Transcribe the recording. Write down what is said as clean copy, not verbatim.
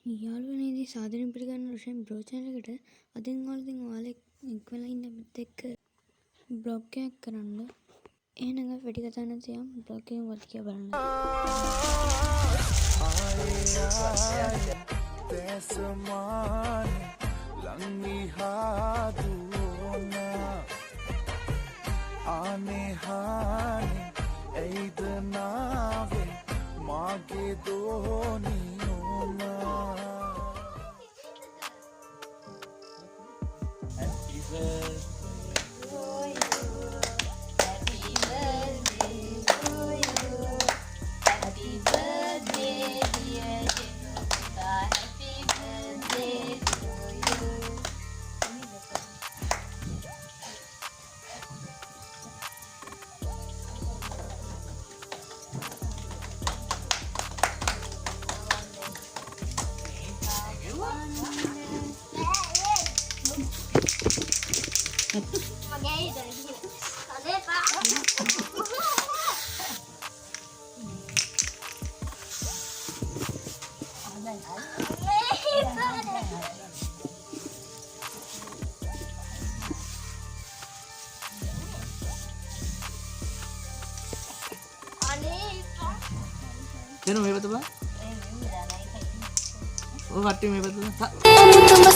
යාළුවනේදී සාදරයෙන් පිළිගන්න රුෂන් blog channel එකට අදින් ඔයාලා එක්වලා ඉන්න අපිත් එක්ක බ්ලොග් එකක් කරන්න. එහෙනම් අපි වැඩි කතා නැති යම් බ්ලොග් එකම වත් කියලා බලන්න. Jangan main betul bang? Oh hati main betul tak? Over